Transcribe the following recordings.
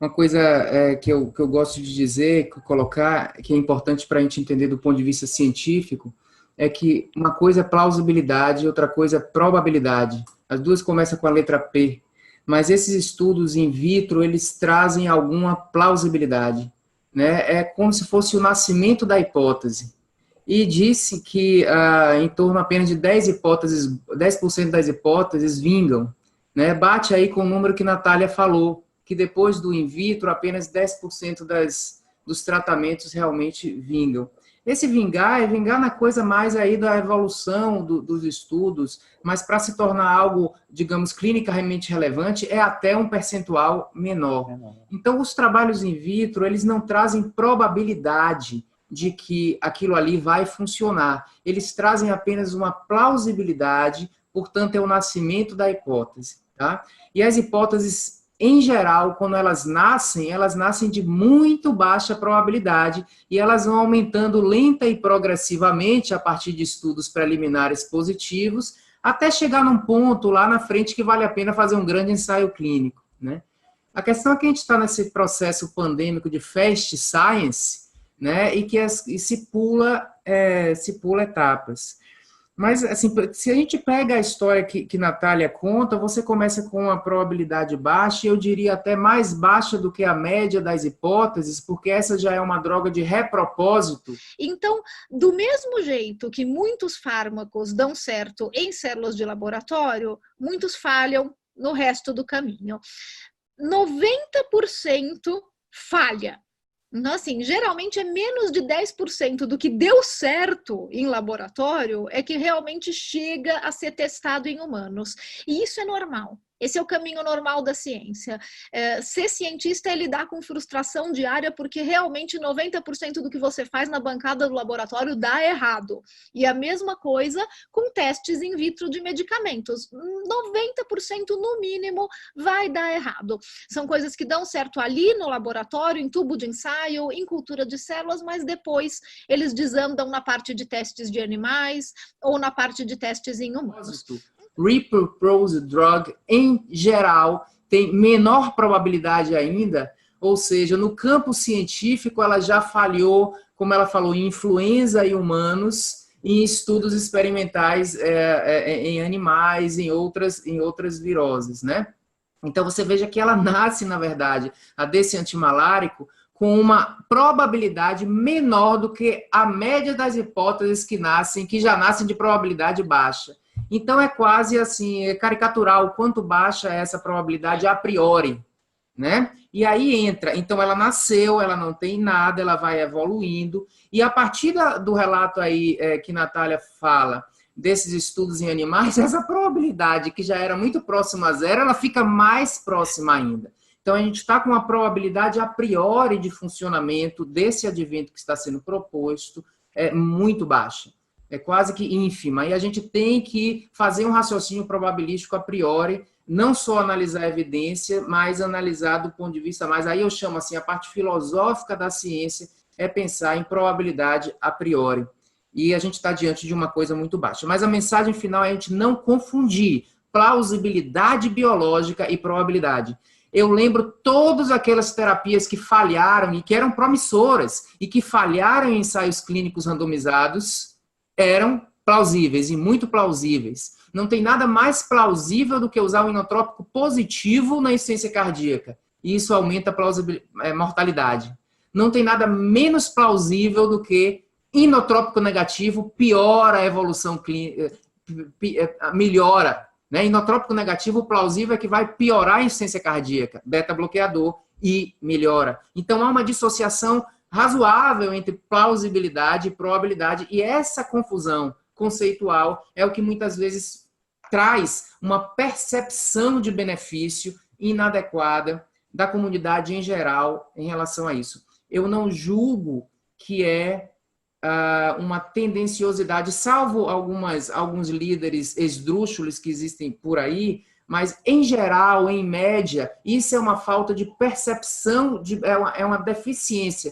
Uma coisa que eu gosto de dizer, colocar, que é importante para a gente entender do ponto de vista científico, é que uma coisa é plausibilidade, outra coisa é probabilidade. As duas começam com a letra P, mas esses estudos in vitro, eles trazem alguma plausibilidade, né? É como se fosse o nascimento da hipótese. E disse que em torno apenas de 10 hipóteses, 10% das hipóteses vingam, né? Bate aí com o número que Natália falou, que depois do in vitro, apenas 10% dos tratamentos realmente vingam. Esse vingar é vingar na coisa mais aí da evolução dos estudos, mas para se tornar algo, digamos, clinicamente relevante, é até um percentual menor. Então, os trabalhos in vitro, eles não trazem probabilidade de que aquilo ali vai funcionar. Eles trazem apenas uma plausibilidade, portanto, é o nascimento da hipótese. Tá? E as hipóteses, em geral, quando elas nascem de muito baixa probabilidade e elas vão aumentando lenta e progressivamente a partir de estudos preliminares positivos, até chegar num ponto lá na frente que vale a pena fazer um grande ensaio clínico. Né? A questão é que a gente está nesse processo pandêmico de fast science, né, e que se pula etapas. Mas, assim, se a gente pega a história que Natália conta, você começa com uma probabilidade baixa, eu diria até mais baixa do que a média das hipóteses, porque essa já é uma droga de repropósito. Então, do mesmo jeito que muitos fármacos dão certo em células de laboratório, muitos falham no resto do caminho. 90% falha. Então, assim, geralmente é menos de 10% do que deu certo em laboratório é que realmente chega a ser testado em humanos. E isso é normal. Esse é o caminho normal da ciência. Ser cientista é lidar com frustração diária, porque realmente 90% do que você faz na bancada do laboratório dá errado. E a mesma coisa com testes in vitro de medicamentos. 90% no mínimo vai dar errado. São coisas que dão certo ali no laboratório, em tubo de ensaio, em cultura de células, mas depois eles desandam na parte de testes de animais ou na parte de testes em humanos. Repurpose drug, em geral, tem menor probabilidade ainda, ou seja, no campo científico ela já falhou, como ela falou, em influenza em humanos, em estudos experimentais em animais, em outras viroses, né? Então você veja que ela nasce, na verdade, desse antimalárico, com uma probabilidade menor do que a média das hipóteses que já nascem de probabilidade baixa. Então, é quase assim, caricatural o quanto baixa é essa probabilidade a priori, né? E aí entra, então ela nasceu, ela não tem nada, ela vai evoluindo, e a partir do relato aí que Natália fala, desses estudos em animais, essa probabilidade que já era muito próxima a zero, ela fica mais próxima ainda. Então, a gente está com uma probabilidade a priori de funcionamento desse advento que está sendo proposto muito baixa. É quase que ínfima, e a gente tem que fazer um raciocínio probabilístico a priori, não só analisar a evidência, mas analisar do ponto de vista mais, aí eu chamo assim, a parte filosófica da ciência é pensar em probabilidade a priori, e a gente está diante de uma coisa muito baixa. Mas a mensagem final é a gente não confundir plausibilidade biológica e probabilidade. Eu lembro todas aquelas terapias que falharam e que eram promissoras, e que falharam em ensaios clínicos randomizados, eram plausíveis e muito plausíveis. Não tem nada mais plausível do que usar um inotrópico positivo na insuficiência cardíaca. E isso aumenta a mortalidade. Não tem nada menos plausível do que inotrópico negativo piora a evolução clínica, melhora. Né? Inotrópico negativo plausível é que vai piorar a insuficiência cardíaca, beta-bloqueador, e melhora. Então, há uma dissociação razoável entre plausibilidade e probabilidade, e essa confusão conceitual é o que muitas vezes traz uma percepção de benefício inadequada da comunidade em geral em relação a isso. Eu não julgo que é uma tendenciosidade, salvo alguns líderes esdrúxulos que existem por aí, mas, em geral, em média, isso é uma falta de percepção, é uma deficiência.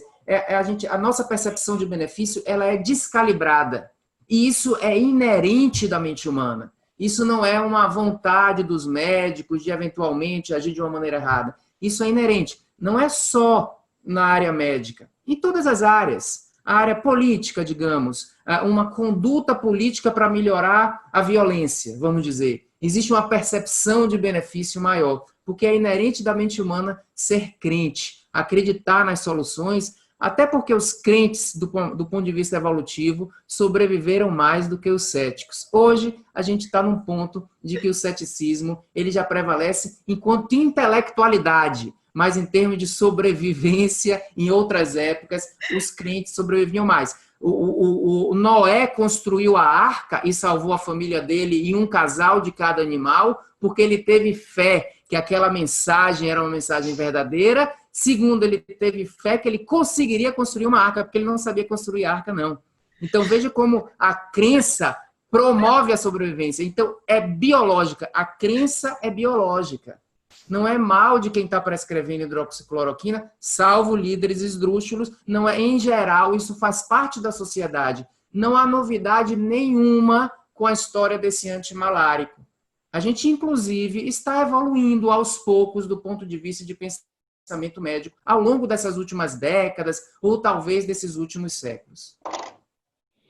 A nossa percepção de benefício ela é descalibrada. E isso é inerente da mente humana. Isso não é uma vontade dos médicos de, eventualmente, agir de uma maneira errada. Isso é inerente. Não é só na área médica, em todas as áreas. A área política, digamos, uma conduta política para melhorar a violência, vamos dizer. Existe uma percepção de benefício maior, porque é inerente da mente humana ser crente, acreditar nas soluções, até porque os crentes, do ponto de vista evolutivo, sobreviveram mais do que os céticos. Hoje, a gente está num ponto de que o ceticismo ele já prevalece enquanto intelectualidade, mas em termos de sobrevivência, em outras épocas, os crentes sobreviviam mais. O Noé construiu a arca e salvou a família dele e um casal de cada animal, porque ele teve fé que aquela mensagem era uma mensagem verdadeira. Segundo, ele teve fé que ele conseguiria construir uma arca, porque ele não sabia construir arca, não. Então, veja como a crença promove a sobrevivência. Então, é biológica. A crença é biológica. Não é mal de quem está prescrevendo hidroxicloroquina, salvo líderes esdrúxulos. Não é, em geral, isso faz parte da sociedade. Não há novidade nenhuma com a história desse antimalárico. A gente, inclusive, está evoluindo aos poucos do ponto de vista de pensamento médico ao longo dessas últimas décadas ou talvez desses últimos séculos.